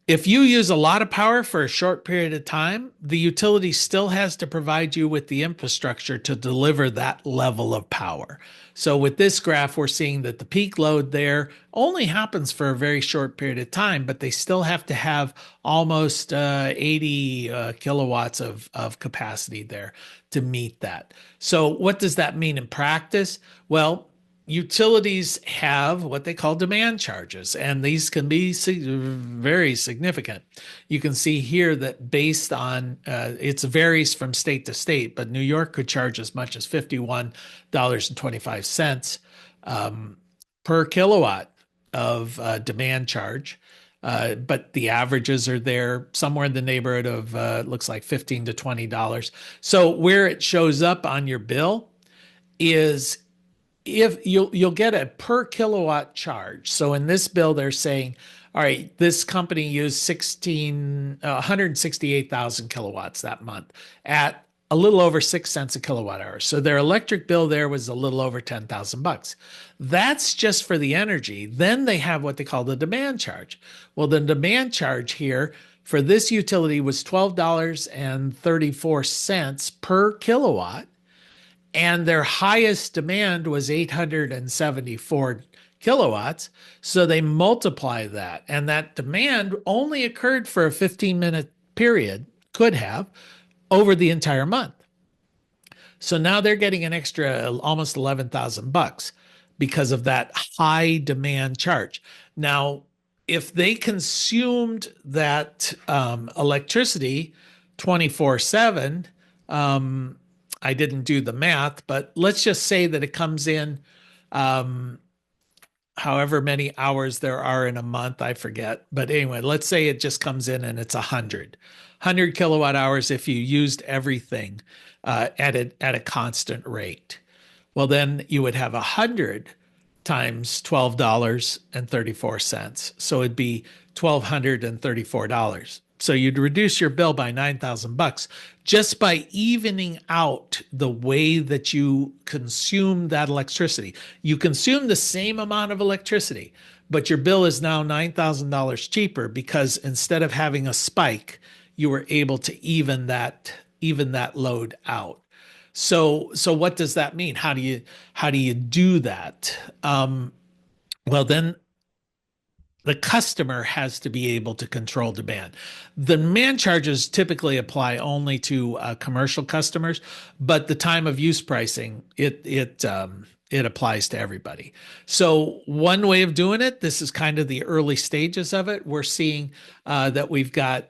if you use a lot of power for a short period of time, the utility still has to provide you with the infrastructure to deliver that level of power. So with this graph, we're seeing that the peak load there only happens for a very short period of time, but they still have to have almost 80 kilowatts of capacity there to meet that. So what does that mean in practice? Well, utilities have what they call demand charges, and these can be very significant. You can see here that based on, it varies from state to state, but New York could charge as much as $51.25 per kilowatt of demand charge. But the averages are there somewhere in the neighborhood of, looks like $15 to $20. So where it shows up on your bill is if you'll get a per kilowatt charge. So in this bill, they're saying, all right, this company used 168,000 kilowatts that month at a little over 6 cents a kilowatt hour. So their electric bill there was a little over $10,000. That's just for the energy. Then they have what they call the demand charge. Well, the demand charge here for this utility was $12.34 per kilowatt. And their highest demand was 874 kilowatts. So they multiply that. And that demand only occurred for a 15-minute period, could have, over the entire month. So now they're getting an extra almost $11,000 because of that high demand charge. Now, if they consumed that electricity 24/7, I didn't do the math, but let's just say that it comes in however many hours there are in a month, I forget. But anyway, let's say it just comes in and it's 100 kilowatt hours if you used everything at a constant rate. Well, then you would have 100 times $12.34. So it'd be $1,234. So you'd reduce your bill by $9,000 just by evening out the way that you consume that electricity. You consume the same amount of electricity, but your bill is now $9,000 cheaper because instead of having a spike, you were able to even that load out. So what does that mean? How do you do that? Well, then the customer has to be able to control demand. The demand charges typically apply only to commercial customers, but the time of use pricing, it applies to everybody. So one way of doing it, this is kind of the early stages of it. We're seeing that we've got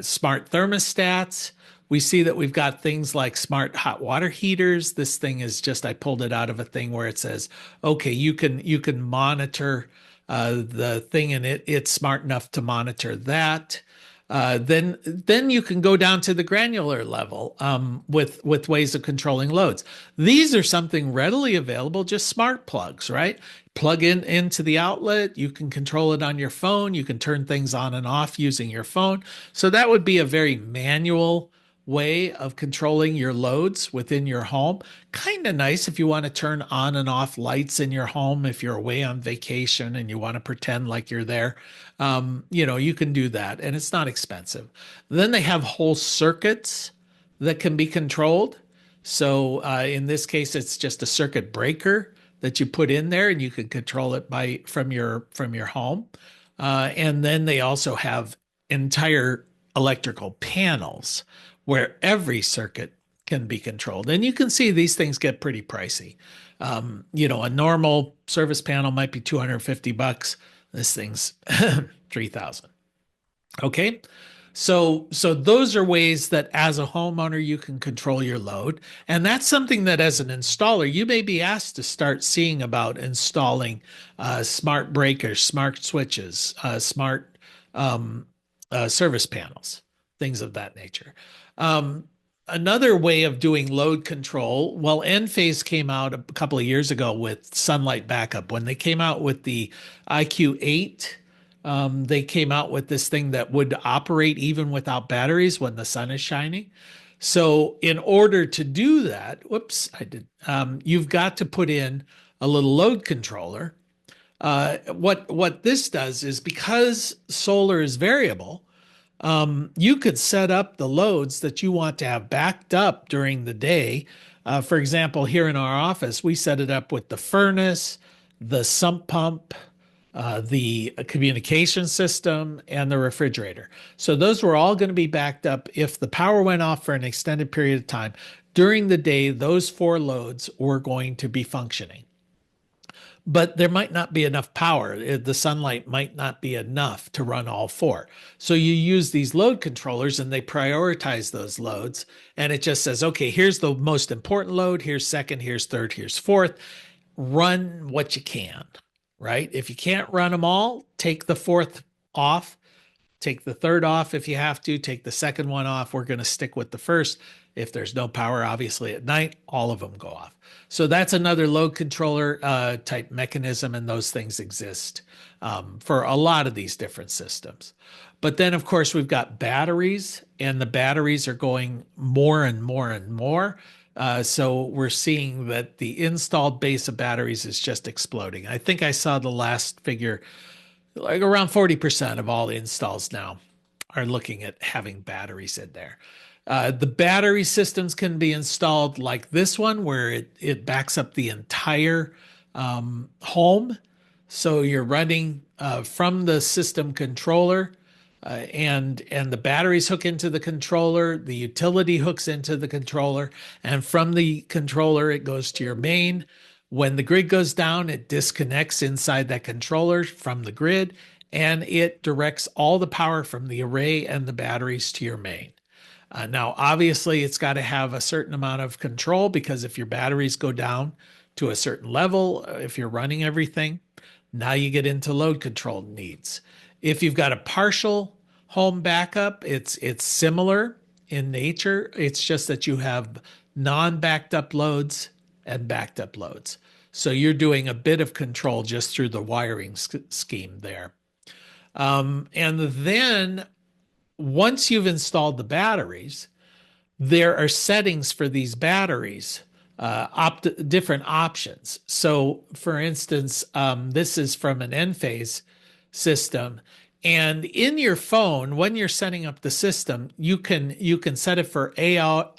smart thermostats. We see that we've got things like smart hot water heaters. This thing is just, I pulled it out of a thing where it says, okay, you can monitor the thing, and it's smart enough to monitor that. Then you can go down to the granular level with ways of controlling loads. These are something readily available, just smart plugs, right? Plug into the outlet. You can control it on your phone. You can turn things on and off using your phone. So that would be a very manual way of controlling your loads within your home. Kind of nice if you want to turn on and off lights in your home if you're away on vacation and you want to pretend like you're there. You can do that, and it's not expensive. Then they have whole circuits that can be controlled. So in this case, it's just a circuit breaker that you put in there, and you can control it from your home. And then they also have entire electrical panels where every circuit can be controlled. And you can see these things get pretty pricey. A normal service panel might be $250. This thing's 3,000. Okay. So those are ways that as a homeowner you can control your load. And that's something that as an installer, you may be asked to start seeing about installing smart breakers, smart switches, smart service panels, things of that nature. Another way of doing load control, well, Enphase came out a couple of years ago with sunlight backup. When they came out with the IQ8, they came out with this thing that would operate even without batteries when the sun is shining. So in order to do that, you've got to put in a little load controller. What this does is, because solar is variable, you could set up the loads that you want to have backed up during the day. For example, here in our office, we set it up with the furnace, the sump pump, the communication system, and the refrigerator. So those were all going to be backed up. If the power went off for an extended period of time during the day, those 4 loads were going to be functioning. But there might not be enough power. The sunlight might not be enough to run all 4. So you use these load controllers and they prioritize those loads. And it just says, okay, here's the most important load. Here's second, here's third, here's fourth. Run what you can, right? If you can't run them all, take the fourth off. Take the third off if you have to. Take the second one off. We're going to stick with the first. If there's no power, obviously at night, all of them go off. So that's another load controller type mechanism, and those things exist for a lot of these different systems. But then, of course, we've got batteries, and the batteries are going more and more and more. So we're seeing that the installed base of batteries is just exploding. I think I saw the last figure, like around 40% of all the installs now are looking at having batteries in there. The battery systems can be installed like this one, where it backs up the entire home. So you're running from the system controller, and the batteries hook into the controller, the utility hooks into the controller, and from the controller it goes to your main. When the grid goes down, it disconnects inside that controller from the grid, and it directs all the power from the array and the batteries to your main. Now, obviously, it's got to have a certain amount of control, because if your batteries go down to a certain level, if you're running everything, now you get into load control needs. If you've got a partial home backup, it's similar in nature. It's just that you have non-backed up loads and backed up loads. So you're doing a bit of control just through the wiring scheme there. And then once you've installed the batteries, there are settings for these batteries, different options. So for instance, this is from an Enphase system. And in your phone, when you're setting up the system, you can set it for AI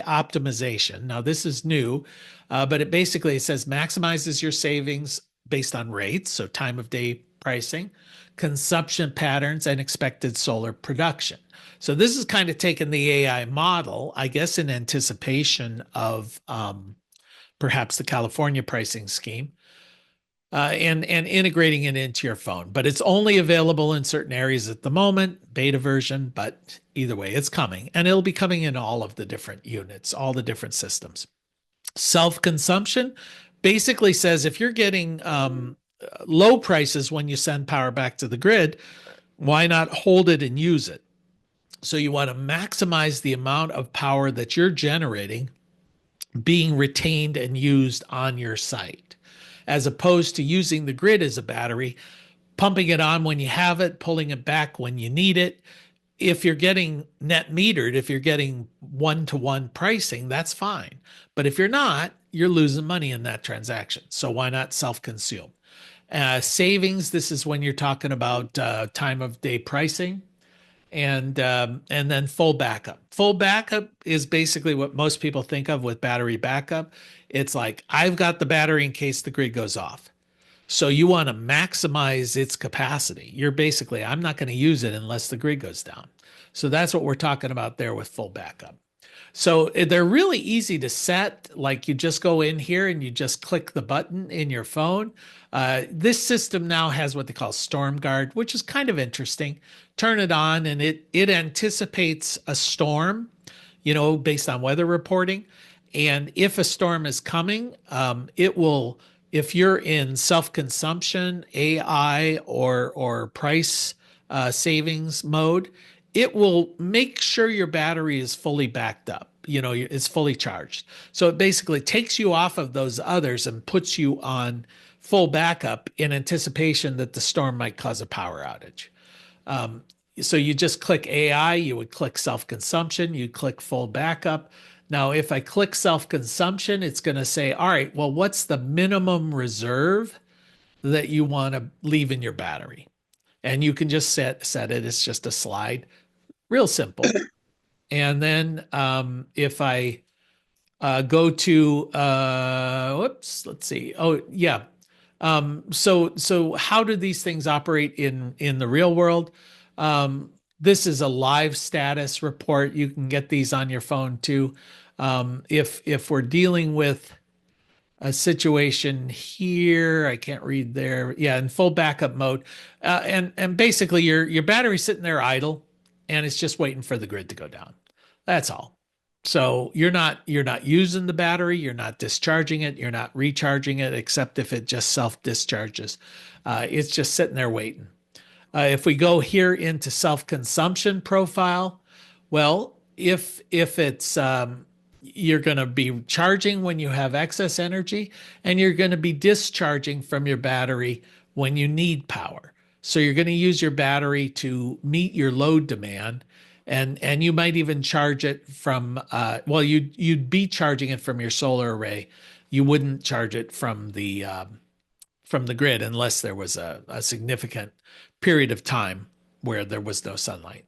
optimization. Now, this is new, but it basically says maximizes your savings based on rates, so time of day pricing, consumption patterns, and expected solar production. So this is kind of taking the AI model, I guess, in anticipation of perhaps the California pricing scheme, and integrating it into your phone. But it's only available in certain areas at the moment, beta version, but either way, it's coming. And it'll be coming in all of the different units, all the different systems. Self-consumption basically says if you're getting low prices when you send power back to the grid, why not hold it and use it? So you want to maximize the amount of power that you're generating being retained and used on your site, as opposed to using the grid as a battery, pumping it on when you have it, pulling it back when you need it. If you're getting net metered, if you're getting one-to-one pricing, that's fine. But if you're not, you're losing money in that transaction. So why not self-consume? Savings, this is when you're talking about time of day pricing, and then full backup. Full backup is basically what most people think of with battery backup. It's like, I've got the battery in case the grid goes off. So you want to maximize its capacity. You're basically, I'm not going to use it unless the grid goes down. So that's what we're talking about there with full backup. So they're really easy to set. Like you just go in here and you just click the button in your phone. This system now has what they call Storm Guard, which is kind of interesting. Turn it on and it anticipates a storm, based on weather reporting. And if a storm is coming, it will, if you're in self-consumption, AI, or price savings mode, it will make sure your battery is fully backed up. It's fully charged. So it basically takes you off of those others and puts you on full backup in anticipation that the storm might cause a power outage. So you just click AI, you would click self-consumption, you click full backup. Now, if I click self-consumption, it's going to say, all right, well, what's the minimum reserve that you want to leave in your battery? And you can just set it. It's just a slide, real simple. And then if I go to, let's see. Oh, yeah. So how do these things operate in the real world? This is a live status report. You can get these on your phone too. If we're dealing with a situation here, I can't read there. Yeah, in full backup mode, and basically your battery's sitting there idle, and it's just waiting for the grid to go down. That's all. So you're not using the battery, you're not discharging it, you're not recharging it, except if it just self discharges. It's just sitting there waiting. If we go here into self-consumption profile, well, if it's you're going to be charging when you have excess energy, and you're going to be discharging from your battery when you need power. So you're going to use your battery to meet your load demand, and you might even charge it from you'd be charging it from your solar array. You wouldn't charge it from the grid unless there was a significant period of time where there was no sunlight.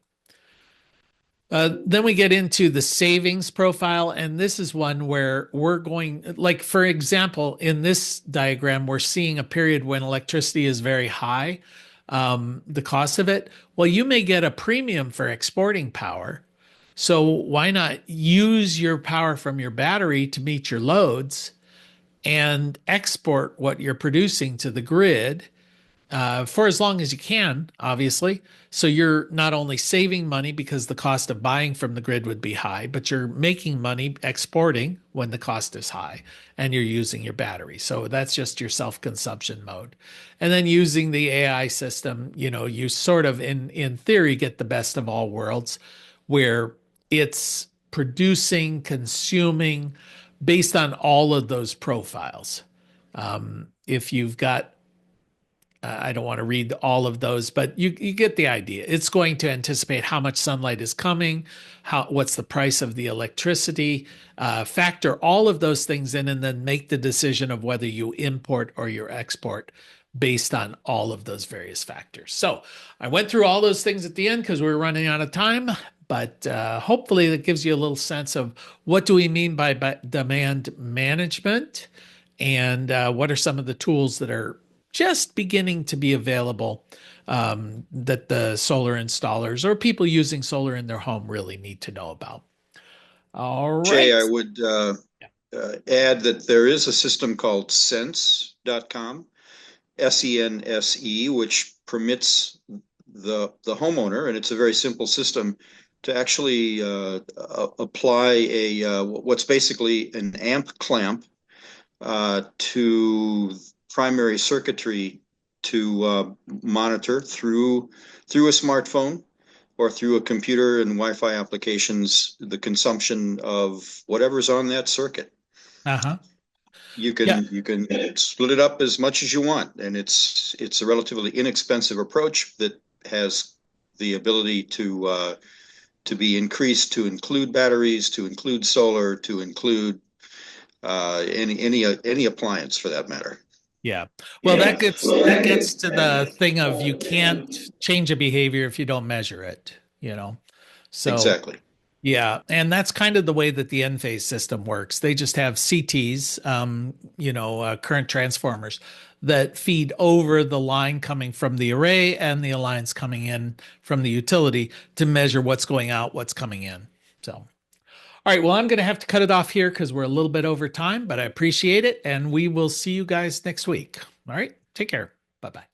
Then we get into the savings profile, and this is one where we're going, like, for example, in this diagram, we're seeing a period when electricity is very high, the cost of it. Well, you may get a premium for exporting power. So why not use your power from your battery to meet your loads and export what you're producing to the grid for as long as you can, obviously. So you're not only saving money because the cost of buying from the grid would be high, but you're making money exporting when the cost is high and you're using your battery. So that's just your self-consumption mode. And then using the AI system, you sort of in theory get the best of all worlds, where it's producing, consuming based on all of those profiles. If you've got I don't want to read all of those, but you get the idea. It's going to anticipate how much sunlight is coming, what's the price of the electricity, factor all of those things in, and then make the decision of whether you import or you export based on all of those various factors. So I went through all those things at the end because we were running out of time, but hopefully that gives you a little sense of what do we mean by demand management, and what are some of the tools that are just beginning to be available that the solar installers or people using solar in their home really need to know about. All right. Jay, I would add that there is a system called sense.com, SENSE, which permits the homeowner, and it's a very simple system, to actually apply what's basically an amp clamp to primary circuitry to monitor through a smartphone or through a computer and Wi-Fi applications the consumption of whatever's on that circuit. You can split it up as much as you want, and it's a relatively inexpensive approach that has the ability to be increased to include batteries, to include solar, to include any appliance for that matter. Yeah. Well, that gets to the thing of you can't change a behavior if you don't measure it, So exactly. Yeah, and that's kind of the way that the Enphase system works. They just have CTs, current transformers that feed over the line coming from the array and the lines coming in from the utility to measure what's going out, what's coming in. So, all right, well, I'm going to have to cut it off here because we're a little bit over time, but I appreciate it, and we will see you guys next week. All right, take care. Bye bye.